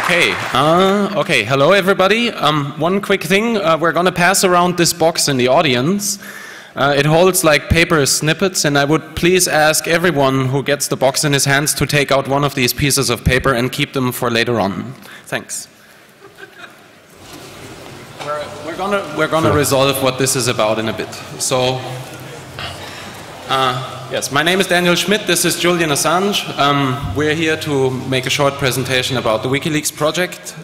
Okay, hello everybody. One quick thing, we're going to pass around this box in the audience. It holds like paper snippets, and I would please ask everyone who gets the box in his hands to take out one of these pieces of paper and keep them for later on. Thanks. We're gonna resolve what this is about in a bit. So, yes, my name is Daniel Schmidt, this is Julian Assange. We're here to make a short presentation about the WikiLeaks project.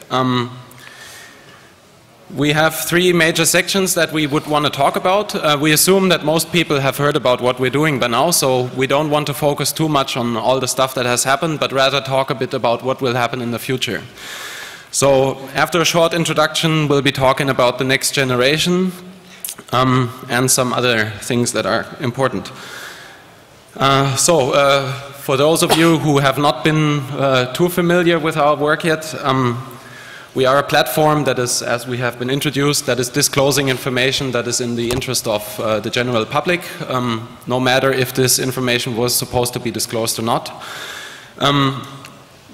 We have three major sections that we would want to talk about. We assume that most people have heard about what we're doing by now, so we don't want to focus too much on all the stuff that has happened, but rather talk a bit about what will happen in the future. So after a short introduction, we'll be talking about the next generation and some other things that are important. For those of you who have not been too familiar with our work yet, we are a platform that is, as we have been introduced, that is disclosing information that is in the interest of the general public, no matter if this information was supposed to be disclosed or not.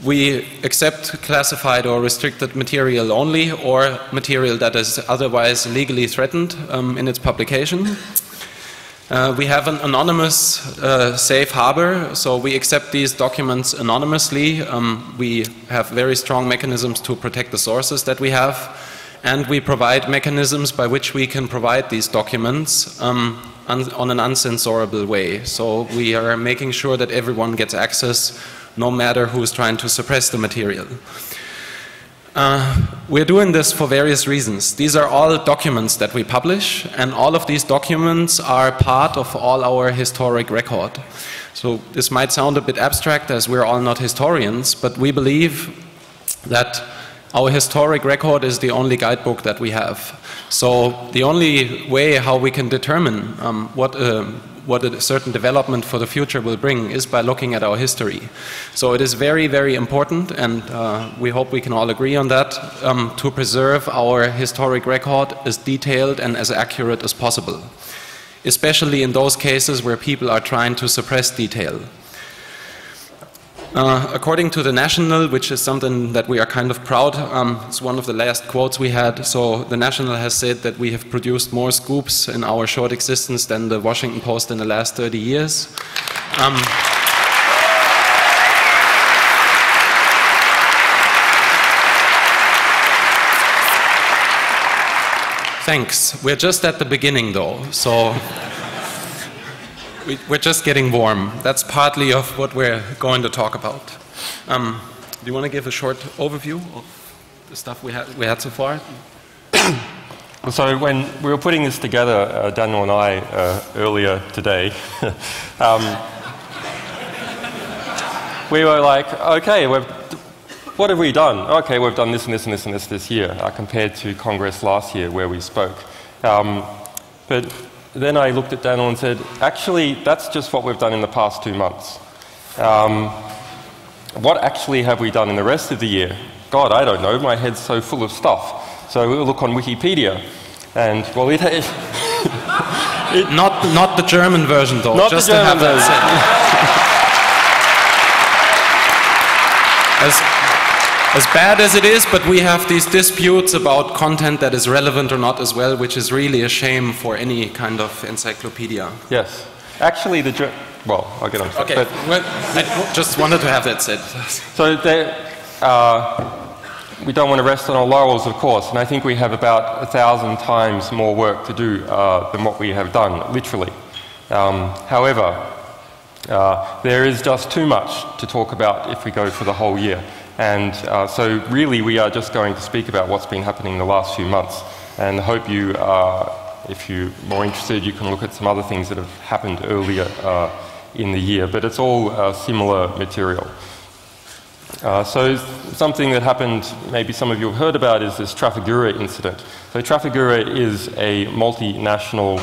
We accept classified or restricted material only, or material that is otherwise legally threatened in its publication. We have an anonymous safe harbor, so we accept these documents anonymously. We have very strong mechanisms to protect the sources that we have, and we provide mechanisms by which we can provide these documents on an uncensorable way. So we are making sure that everyone gets access, no matter who is trying to suppress the material. We're doing this for various reasons. These are all documents that we publish, and all of these documents are part of all our historic record. So this might sound a bit abstract, as we're all not historians, but we believe that our historic record is the only guidebook that we have. So the only way how we can determine what a certain development for the future will bring is by looking at our history. So it is very, very important, and we hope we can all agree on that, to preserve our historic record as detailed and as accurate as possible, especially in those cases where people are trying to suppress detail. According to the National, which is something that we are kind of proud, it's one of the last quotes we had, so the National has said that we have produced more scoops in our short existence than the Washington Post in the last 30 years. Thanks. We're just at the beginning though, so we're just getting warm. That's partly of what we're going to talk about. Do you want to give a short overview of the stuff we had so far? So when we were putting this together, Daniel and I, earlier today, we were like, okay, what have we done? Okay, we've done this and this and this and this year, compared to Congress last year where we spoke. But then I looked at Daniel and said, actually, that's just what we've done in the past 2 months. What actually have we done in the rest of the year? God, I don't know. My head's so full of stuff. So we'll look on Wikipedia, and well, not the German version, though. Not just the German to have version. As bad as it is, but we have these disputes about content that is relevant or not as well, which is really a shame for any kind of encyclopedia. Yes. Actually, well, I'll get on to that. Okay, well, I just wanted to have that said. So we don't want to rest on our laurels, of course, and I think we have about 1,000 times more work to do than what we have done, literally. However, there is just too much to talk about if we go for the whole year. And so really we are just going to speak about what's been happening in the last few months, and hope you, if you're more interested, you can look at some other things that have happened earlier in the year, but it's all similar material. So something that happened, maybe some of you have heard about, is this Trafigura incident. So Trafigura is a multinational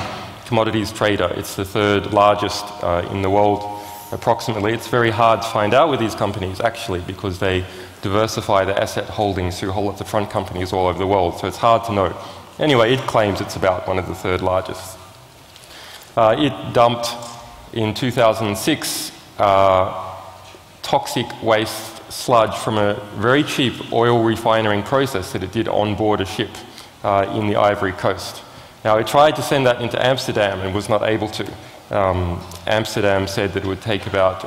commodities trader. It's the third largest in the world, approximately. It's very hard to find out with these companies, actually, because they diversify their asset holdings through whole lots of front companies all over the world, so it's hard to know. Anyway, it claims it's about one of the third largest. It dumped in 2006 toxic waste sludge from a very cheap oil refining process that it did on board a ship in the Ivory Coast. Now, it tried to send that into Amsterdam and was not able to. Amsterdam said that it would take about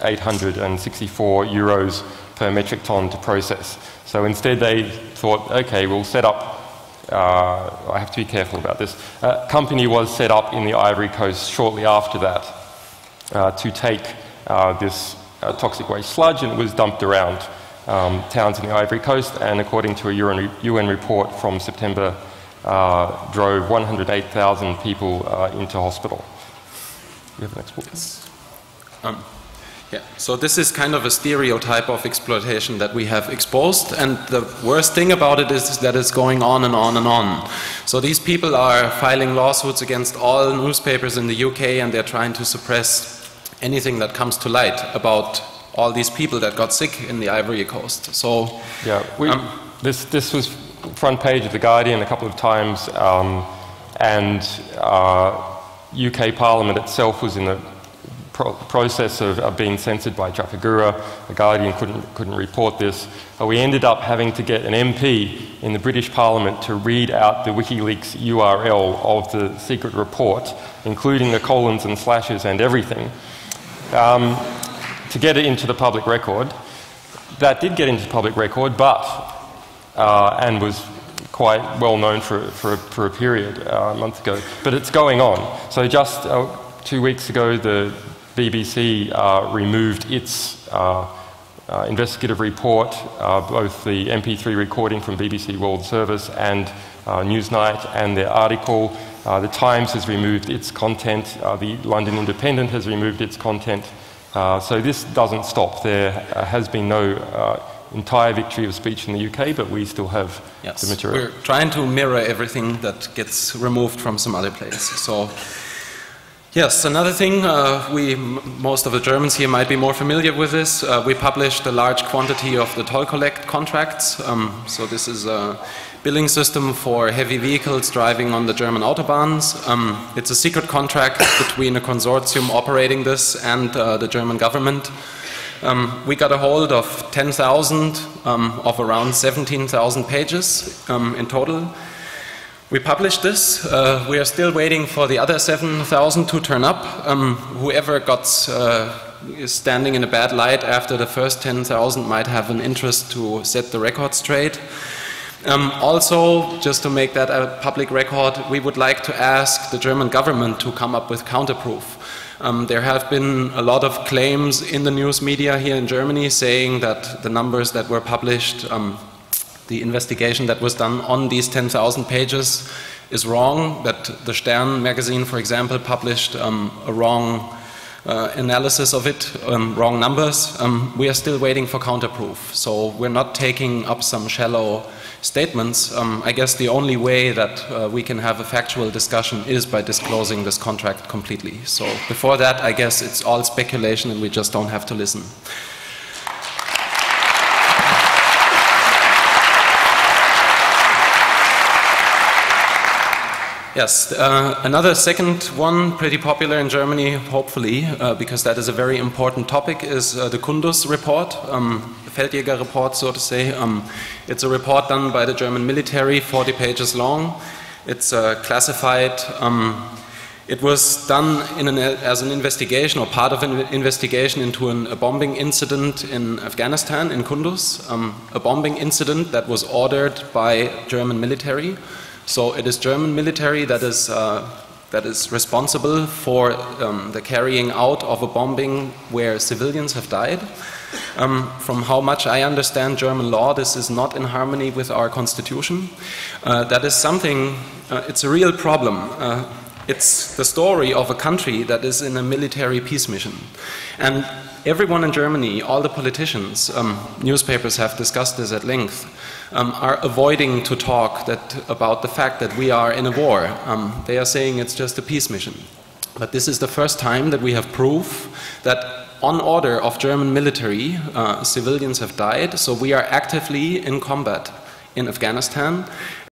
864 euros per metric ton to process. So instead they thought, okay, we'll set up, I have to be careful about this, a company was set up in the Ivory Coast shortly after that to take this toxic waste sludge, and it was dumped around towns in the Ivory Coast, and according to a UN report from September, drove 108,000 people into hospital. You have the next book? Yes. Yeah. So this is kind of a stereotype of exploitation that we have exposed, and the worst thing about it is that it's going on and on and on. So these people are filing lawsuits against all newspapers in the UK, and they're trying to suppress anything that comes to light about all these people that got sick in the Ivory Coast. So yeah, this was front page of The Guardian a couple of times, and UK Parliament itself was in the process of being censored by Trafigura. The Guardian couldn't report this. We ended up having to get an MP in the British Parliament to read out the WikiLeaks URL of the secret report, including the colons and slashes and everything, to get it into the public record. That did get into public record, but and was quite well known for a period a month ago. But it's going on. So just 2 weeks ago, the BBC removed its investigative report, both the MP3 recording from BBC World Service and Newsnight, and their article. The Times has removed its content. The London Independent has removed its content. So this doesn't stop. There has been no entire victory of speech in the UK, but we still have the material. We're trying to mirror everything that gets removed from some other place. So, yes, another thing, most of the Germans here might be more familiar with this. We published a large quantity of the toll collect contracts. So this is a billing system for heavy vehicles driving on the German autobahns. It's a secret contract between a consortium operating this and the German government. We got a hold of 10,000 of around 17,000 pages in total. We published this. We are still waiting for the other 7,000 to turn up. Whoever is standing in a bad light after the first 10,000 might have an interest to set the record straight. Also, just to make that a public record, we would like to ask the German government to come up with counterproof. There have been a lot of claims in the news media here in Germany saying that the numbers that were published, the investigation that was done on these 10,000 pages is wrong, that the Stern magazine, for example, published a wrong analysis of it, wrong numbers. We are still waiting for counterproof. So we're not taking up some shallow statements. I guess the only way that we can have a factual discussion is by disclosing this contract completely. So before that, I guess it's all speculation and we just don't have to listen. Yes, another second one, pretty popular in Germany, hopefully, because that is a very important topic, is the Kunduz report, the Feldjäger report, so to say. It's a report done by the German military, 40 pages long. It's classified. It was done as an investigation, or part of an investigation into a bombing incident in Afghanistan, in Kunduz, a bombing incident that was ordered by German military. So it is German military that is responsible for the carrying out of a bombing where civilians have died. From how much I understand German law, this is not in harmony with our constitution. That is something, it's a real problem. It's the story of a country that is in a military peace mission. And everyone in Germany, all the politicians, newspapers have discussed this at length, are avoiding to talk about the fact that we are in a war. They are saying it's just a peace mission. But this is the first time that we have proof that on order of German military, civilians have died. So we are actively in combat in Afghanistan.